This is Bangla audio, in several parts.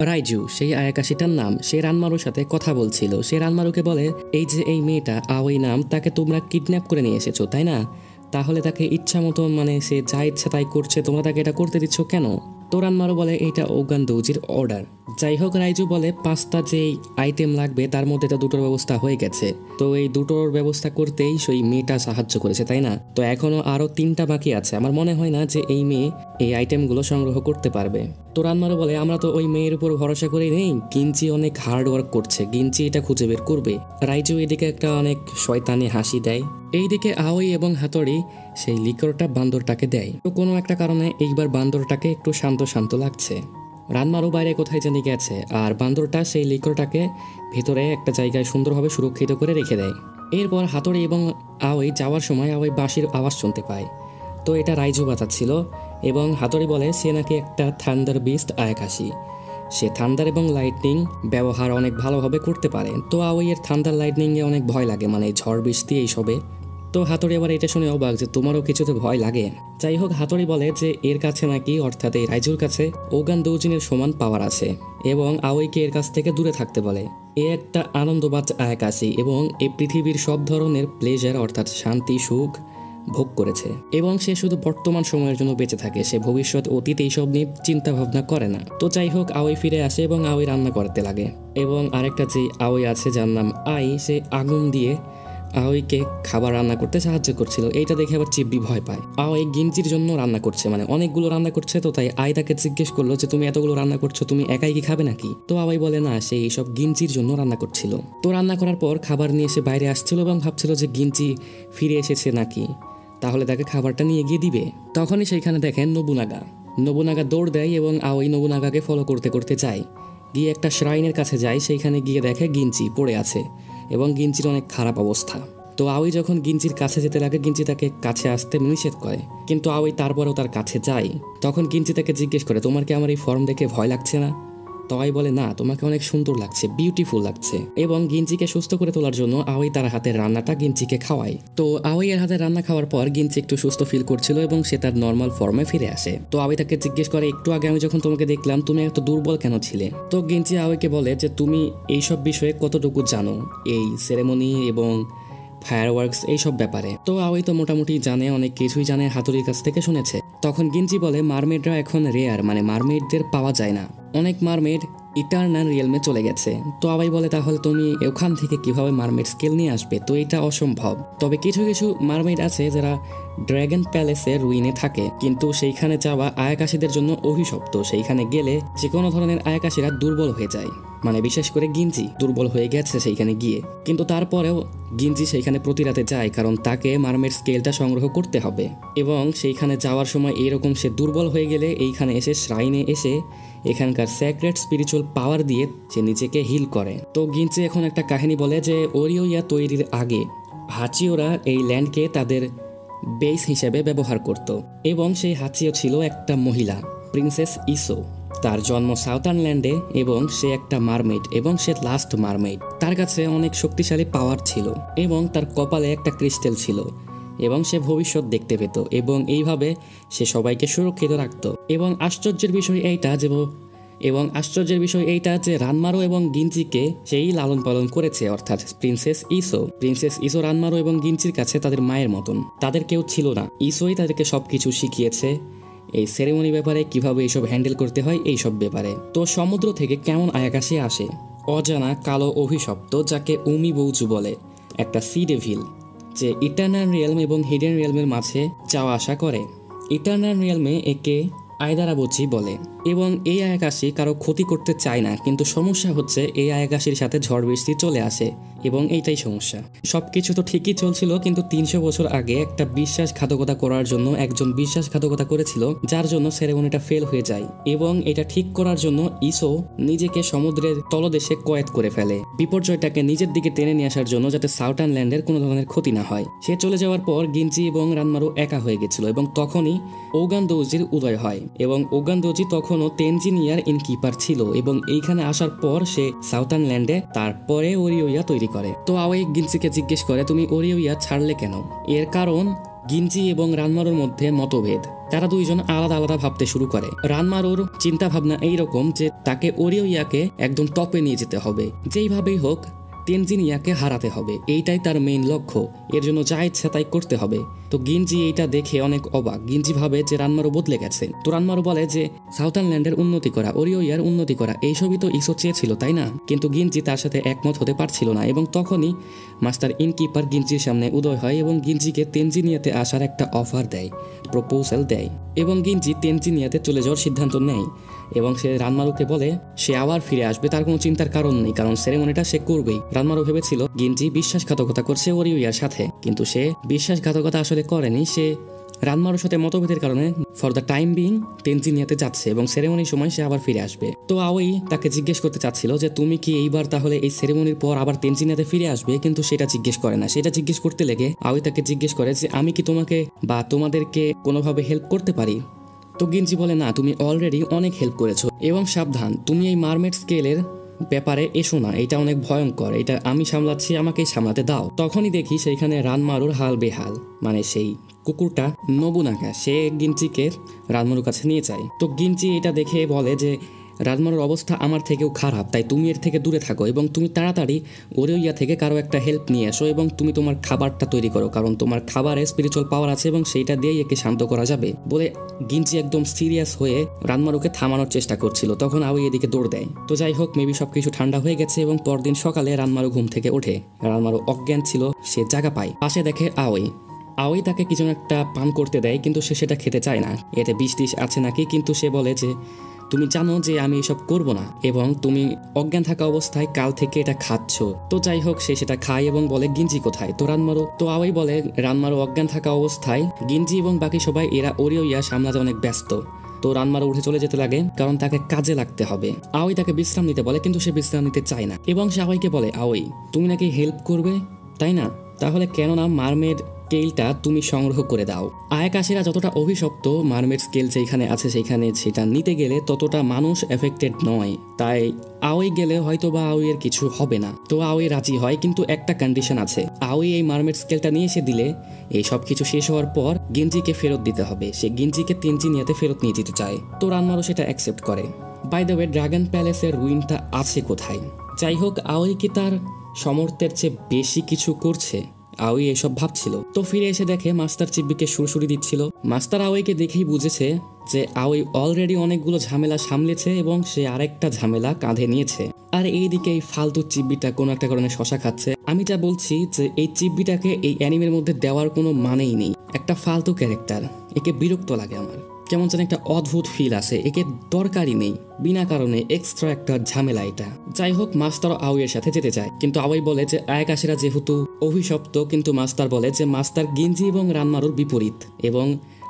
রাইজু সেই আয়াকাশিটার নাম, সে রানমারুর সাথে কথা বলছিল। সে রানমারুকে বলে, এই যে এই মেয়েটা আওই নাম, তাকে তোমরা কিডন্যাপ করে নিয়ে এসেছো তাই না? তাহলে তাকে ইচ্ছা মতো মানে সে যা ইচ্ছা তাই করছে, তোমরা তাকে এটা করতে দিচ্ছ কেন? তো রানমারু বলে এইটা ওগান দৌজির অর্ডার। যাই হোক, রাইজু বলে 5টা যেই আইটেম লাগবে তার মধ্যে তো দুটোর ব্যবস্থা হয়ে গেছে, তো এই দুটোর ব্যবস্থা করতেই সেই মেয়েটা সাহায্য করেছে তাই না? তো এখনো আরো 3টা বাকি আছে, আমার মনে হয় না যে এই মেয়ে এই আইটেমগুলো সংগ্রহ করতে পারবে। তো রানমারু বলে, আমরা তো ওই মেয়ের উপর ভরসা করে নেই, গিঞ্জি অনেক হার্ড ওয়ার্ক করছে, গিঞ্জি এটা খুঁজে বের করবে। রাইজু এদিকে একটা অনেক শয়তানি হাসি দেয়। এইদিকে আওই এবং হাতড়ি সেই লিকরটা বান্দরটাকে দেয়। তো কোনো একটা কারণে এইবার বান্দরটাকে একটু শান্ত শান্ত লাগছে। রানমারু বাইরে কোথায় জানি গেছে, আর বান্দরটা সেই লিকরটাকে ভেতরে একটা জায়গায় সুন্দরভাবে সুরক্ষিত করে রেখে দেয়। এরপর হাতড়ি এবং আওই যাওয়ার সময় আওই বাঁশির আওয়াজ শুনতে পায়। তো এটা রাইজু বাজাচ্ছিল এবং হাতড়ি বলে সে নাকি একটা থান্ডার বিস্ট আয়াকাশি, সে থান্ডার এবং লাইটনিং ব্যবহার অনেক ভালোভাবে করতে পারে। তো আওই এর থান্ডার লাইটনিংয়ে অনেক ভয় লাগে, মানে ঝড় বৃষ্টি এইসবে। তো হাতড়ি আবার এটা শুনে অবাক যে তোমারও কিছুতে ভয় লাগে। যাই হোক, হাতড়ি বলে যে এর কাছে নাকি, অর্থাৎ এই রাইজুর কাছে ওগান দৌজিনের সমান পাওয়ার আছে এবং আওইকে এর কাছ থেকে দূরে থাকতে বলে। এ একটা আনন্দবাজ আয়াকাশি এবং এই পৃথিবীর সব ধরনের প্লেজার অর্থাৎ শান্তি সুখ ভোগ করেছে এবং সে শুধু বর্তমান সময়ের জন্য বেঁচে থাকে, সে ভবিষ্যৎ অতীত এইসব নিয়ে চিন্তা ভাবনা করে না। তো যাই হোক, আওই ফিরে আসে এবং আওই রান্না করতে লাগে এবং আরেকটা যে আওই আছে যার নাম আই, সে আগুন দিয়ে আওইকে খাবার রান্না করতে সাহায্য করছিল। এইটা দেখে আবার চিব্বি ভয় পায়। আওই গিঞ্জির জন্য রান্না করছে, মানে অনেকগুলো রান্না করছে। তো তাই আই তাকে জিজ্ঞেস করলো যে তুমি এতগুলো রান্না করছো, তুমি একাই কি খাবে নাকি? তো আওই বলে না, সে এইসব গিঞ্জির জন্য রান্না করছিল। তো রান্না করার পর খাবার নিয়ে সে বাইরে আসছিল এবং ভাবছিল যে গিঞ্জি ফিরে এসেছে নাকি, তাহলে তাকে খাবারটা নিয়ে গিয়ে দিবে। তখনই সেইখানে দেখেন নবুনাগা দৌড় দেয় এবং আওই নবুনাগাকে ফলো করতে করতে যায়, গিয়ে একটা শ্রাইনের কাছে যায়। সেইখানে গিয়ে দেখে গিঞ্জি পড়ে আছে এবং গিঞ্জির অনেক খারাপ অবস্থা। তো আওই যখন গিঞ্জির কাছে যেতে লাগে, গিঞ্জি তাকে কাছে আসতে নিষেধ করে, কিন্তু আওই তারপরেও তার কাছে যায়। তখন গিঞ্জি তাকে জিজ্ঞেস করে, তোমার কি আমার এই ফর্ম দেখে ভয় লাগছে না? তো আওই বলে, না, তোমাকে অনেক সুন্দর লাগছে, বিউটিফুল লাগছে। এবং গিঞ্জিকে সুস্থ করে তোলার জন্য আওই তার হাতের রান্নাটা গিঞ্জিকে খাওয়ায়। তো আওই এর হাতের রান্না খাওয়ার পর গিঞ্জি একটু সুস্থ ফিল করছিল এবং সে তার নর্মাল ফর্মে ফিরে আসে। তো আওই তাকে জিজ্ঞেস করে, একটু আগে আমি যখন তোমাকে দেখলাম তুমি এত দুর্বল কেন ছিলে? তো গিঞ্জি আওইকে বলে যে তুমি এইসব বিষয়ে কতটুকু জানো, এই সেরেমনি এবং ফায়ারওয়ার্কস এইসব ব্যাপারে? তো আওই তো মোটামুটি জানে, অনেক কিছুই জানে, হাতুড়ির কাছ থেকে শুনেছে। তখন গিঞ্জি বলে, মারমেডরা এখন রেয়ার, মানে মারমেডদের পাওয়া যায় না, অনেক মারমেড ইটারনাল রিয়েলমে চলে গেছে। তো আওই বলে, তাহলে তুমি ওখান থেকে কিভাবে মারমেড স্কেল নিয়ে আসবে? তো এটা অসম্ভব। তবে কিছু কিছু মারমেড আছে যারা ড্রাগন প্যালেসের রুইনে থাকে, কিন্তু সেইখানে যাওয়া আয়াকাশীদের জন্য অভিশপ্ত। সেইখানে গেলে যে কোনো ধরনের আয়াকাশীরা দুর্বল হয়ে যায়, মানে বিশেষ করে গিঞ্জি দুর্বল হয়ে গেছে সেইখানে গিয়ে। কিন্তু তারপরেও গিঞ্জি সেইখানে প্রতি রাতে যায়, কারণ তাকে মারমেড স্কেলটা সংগ্রহ করতে হবে। এবং সেইখানে যাওয়ার সময় এরকম সে দুর্বল হয়ে গেলে এইখানে এসে শ্রাইনে এসে এখানকার সেক্রেট স্পিরিচুয়াল পাওয়ার দিয়ে সে নিজেকে হিল করে। তো গিঞ্জি এখন একটা কাহিনী বলে যে ওরিওয়া তৈরির আগে হাচিওরা এই ল্যান্ডকে তাদের বেস হিসেবে ব্যবহার করত এবং সেই হাচিও ছিল একটা মহিলা, প্রিন্সেস ইসো। তার জন্ম সাউথার্নল্যান্ডে এবং সে একটা মারমেড এবং সে লাস্ট মারমেড। তার কাছে অনেক শক্তিশালী পাওয়ার ছিল এবং তার কপালে একটা ক্রিস্টাল ছিল এবং সে ভবিষ্যৎ দেখতে পেত এবং এইভাবে সে সবাইকে সুরক্ষিত রাখত। এবং আশ্চর্যের বিষয় এইটা যে রানমারু এবং গিঞ্জিকে সেই লালন পালন করেছে, অর্থাৎ প্রিন্সেস ইসো রানমারু এবং গিঞ্জির কাছে তাদের মায়ের মতন, তাদের কেউ ছিল না। ইসোই তাদেরকে সবকিছু শিখিয়েছে, এই সেরেমনি ব্যাপারে, কিভাবে এইসব হ্যান্ডেল করতে হয় এইসব ব্যাপারে। তো সমুদ্র থেকে কেমন আয়াকাশে আসে অজানা কালো অভিশপ্ত, যাকে উমি বৌচু বলে, একটা সি ডেভিল, যে ইটারনাল রিয়েলম এবং হিডেন রিয়েলমের মাঝে যাওয়া আসা করে। ইটারনাল রিয়েলমে একে আয়দারাবচি বলে এবং এই আয়াকাশি কারো ক্ষতি করতে চায় না, কিন্তু সমস্যা হচ্ছে এই আয়াকাশির সাথে ঝড় বৃষ্টি চলে আসে এবং এইটাই সমস্যা। সবকিছু তো ঠিকই চলছিল, কিন্তু 300 বছর আগে একটা বিশ্বাসঘাতকতা করার জন্য একজন বিশ্বাসঘাতকতা করেছিল, যার জন্য সেরেমনিটা ফেল হয়ে যায় এবং এটা ঠিক করার জন্য ইসো নিজেকে সমুদ্রের তলদেশে কয়েদ করে ফেলে, বিপর্যয়টাকে নিজের দিকে টেনে নিয়ে আসার জন্য, যাতে সাউথার্নল্যান্ডের কোনো ধরনের ক্ষতি না হয়। সে চলে যাওয়ার পর গিঞ্জি এবং রানমারু একা হয়ে গেছিল এবং তখনই ওগান দৌজির উদয় হয় এবং ওগান দৌজি তখনও তেনজিনিয়ার ইনকিপার ছিল এবং এইখানে আসার পর সে সাউথার্নল্যান্ডে তারপরে ওরিওয়া তৈরি করে। তো আওয়াই গিঞ্জিকে জিজ্ঞেস করে, তুমি ওরিওয়া ছাড়লে কেন? এর কারণ গিঞ্জি এবং রানমারুর মধ্যে মতভেদ। তারা দুইজন আলাদা আলাদা ভাবতে শুরু করে। রানমারুর চিন্তা ভাবনা এইরকম যে তাকে ওরিওইয়াকে একদম টপে নিয়ে যেতে হবে, যেইভাবেই হোক তেনজিন ইয়াকে হারাতে হবে, এইটাই তার মেইন লক্ষ্য। এর জন্য যা ইচ্ছা তাই করতে হবে। তো গিঞ্জি এইটা দেখে অনেক অবাক। গিঞ্জি ভাবে যে রানমারু বদলে গেছে। তো রানমারু বলে যে সাউথারল্যান্ডের উন্নতি করা, ওরিওইয়ার উন্নতি করা, এইসবই তো ইসো চেয়েছিল, তাই না? কিন্তু গিঞ্জি তার সাথে একমত হতে পারছিল না। এবং তখনই মাস্টার ইনকিপার গিঞ্জির সামনে উদয় হয় এবং গিঞ্জিকে তেনজিনিয়াতে আসার একটা অফার দেয়, প্রপোজাল দেয়। এবং গিঞ্জি তেনজিনিয়াতে চলে যাওয়ার সিদ্ধান্ত নেয় এবং সে রানমারুকে বলে সে আবার ফিরে আসবে, তার কোনো চিন্তার কারণ নেই, কারণ সেরেমনিটা সে করবেই। রানমারু ভেবেছিল গিঞ্জি বিশ্বাসঘাতকতা করছে ওরিওইয়ার সাথে, কিন্তু সে বিশ্বাসঘাতকতা আসলে করেনি। সে রানমারুর সাথে মতভেদের কারণে ফর দ্য টাইম বিং তেনজিনিয়াতে যাচ্ছে এবং সেরেমনির সময় সে আবার ফিরে আসবে। তো আওই তাকে জিজ্ঞেস করতে চাচ্ছিল যে তুমি কি এইবার তাহলে এই সেরেমনির পর আবার তেনজিনিয়াতে ফিরে আসবে, কিন্তু সেটা জিজ্ঞেস করে না। সেটা জিজ্ঞেস করতে লেগে আওই তাকে জিজ্ঞেস করে যে আমি কি তোমাকে বা তোমাদেরকে কোনোভাবে হেল্প করতে পারি? তো গিঞ্জি বলে না, তুমি অলরেডি অনেক হেল্প করেছো এবং সাবধান, তুমি এই মারমেড স্কেলের ব্যাপারে এসো না, এটা অনেক ভয়ঙ্কর, এটা আমি সামলাচ্ছি, আমাকেই সামলাতে দাও। তখনই দেখি সেইখানে রানমারুর হাল বেহাল, মানে সেই কুকুরটা নবুনাগা, সে গিঞ্জিকে রানমারুর কাছে নিয়ে যায়। তো গিঞ্জি এটা দেখে বলে যে রানমারুর অবস্থা আমার থেকেও খারাপ, তাই তুমি এর থেকে দূরে থাকো এবং তুমি তাড়াতাড়ি ওরিওইয়া থেকে কারো একটা হেল্প নিয়ে আসো এবং তুমি তোমার খাবারটা তৈরি করো, কারণ তোমার খাবারে স্পিরিচুয়াল পাওয়ার আছে এবং সেইটা দিয়েই একে শান্ত করা যাবে। বলে গিঞ্জি একদম সিরিয়াস হয়ে রানমারুকে থামানোর চেষ্টা করছিল। তখন আওই এদিকে দৌড় দেয়। তো যাই হোক, মেবি সবকিছু ঠান্ডা হয়ে গেছে এবং পরদিন সকালে রানমারু ঘুম থেকে ওঠে। রানমারু অজ্ঞান ছিল, সে জায়গা পায়। পাশে দেখে আওই তাকে কিছু একটা পান করতে দেয়, কিন্তু সে সেটা খেতে চায় না। এতে বিষ টিষ আছে নাকি, কিন্তু সে বলে যে তুমি জানো যে আমি এসব করব না এবং তুমি অজ্ঞান থাকা অবস্থায় কাল থেকে এটা খাচ্ছ। তো যাই হোক, সে সেটা খায় এবং বলে গিঞ্জি কোথায়? তো আওই বলে রানমারু অজ্ঞান থাকা অবস্থায় গিঞ্জি এবং বাকি সবাই এরা ওরিওইয়া সামলাতে অনেক ব্যস্ত। তো রানমারু উঠে চলে যেতে লাগে, কারণ তাকে কাজে লাগতে হবে। আওই তাকে বিশ্রাম নিতে বলে, কিন্তু সে বিশ্রাম নিতে চায় না এবং সে আওইকে বলে আওই তুমি নাকি হেল্প করবে, তাই না? তাহলে কেন না মারমেড স্কেলটা তুমি সংগ্রহ করে দাও। আয়াকাশিরা যতটা অভিশপ্ত, মারমেড স্কেল যেখানে আছে সেইখানে সেটা নিতে গেলে ততটা মানুষ এফেক্টেড নয়, তাই আওই গেলে হয়তো বা আওয়ের কিছু হবে না। তো আওই রাজি হয়, কিন্তু একটা কন্ডিশন আছে। আওই এই মারমেড স্কেলটা নিয়ে এসে দিলে এই সব কিছু শেষ হওয়ার পর গিঞ্জিকে ফেরত দিতে হবে। সে গিঞ্জিকে তেনজিনিয়াতে ফেরত নিয়ে যেতে চায়। তো রানমারু সেটা অ্যাকসেপ্ট করে। বাই দ্য ওয়ে, ড্রাগন প্যালেসের রুইনটা আছে কোথায়? যাই হোক, আওই কি তার সমর্থের চেয়ে বেশি কিছু করছে? আওই এসব ভাবছিল। তো ফিরে এসে দেখে মাস্টার চিব্বিকে সুরসুরি দিচ্ছিল। মাস্টার আওইকে দেখেই বুঝেছে যে আওই অলরেডি অনেকগুলো ঝামেলা সামলেছে এবং সে আরেকটা ঝামেলা কাঁধে নিয়েছে। আর এইদিকে এই ফালতু চিব্বিটা কোনো একটা কারণে শশা খাচ্ছে। আমি যা বলছি যে এই চিব্বিটাকে এই অ্যানিমের মধ্যে দেওয়ার কোনো মানেই নেই। একটা ফালতু ক্যারেক্টার, একে বিরক্ত লাগে আমার, কেমন যেন একটা অদ্ভুত ফিল আসে। একে দরকারই নেই, বিনা কারণে এক্সট্রা একটা ঝামেলা এটা। যাই হোক, মাস্টার আওয়ের সাথে যেতে চায়, কিন্তু আওয়াই বলে যে আয়াকাশিরা যেহেতু অভিশপ্ত, কিন্তু মাস্টার বলে যে মাস্টার গিঞ্জি এবং রানমারুর বিপরীত এবং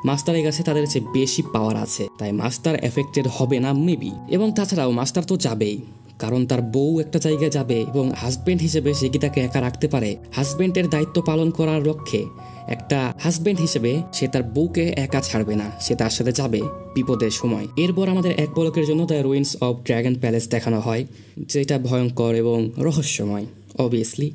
মাস্টারের কাছে তাদের চেয়ে বেশি পাওয়ার আছে, তাই মাস্টার এফেক্টেড হবে না মেবি। এবং তাছাড়াও মাস্টার তো যাবেই, কারণ তার বউ একটা জায়গায় যাবে এবং হাজবেন্ড হিসেবে সে কি তাকে একা রাখতে পারে? হাজবেন্ডের দায়িত্ব পালন করার লক্ষ্যে একটা হাজবেন্ড হিসেবে সে তার বউকে একা ছাড়বে না, সে তার সাথে যাবে বিপদের সময়। এরপর আমাদের এক পলকের জন্য the ruins of dragon palace দেখানো হয়, যেটা ভয়ঙ্কর এবং রহস্যময় অবভিয়াসলি।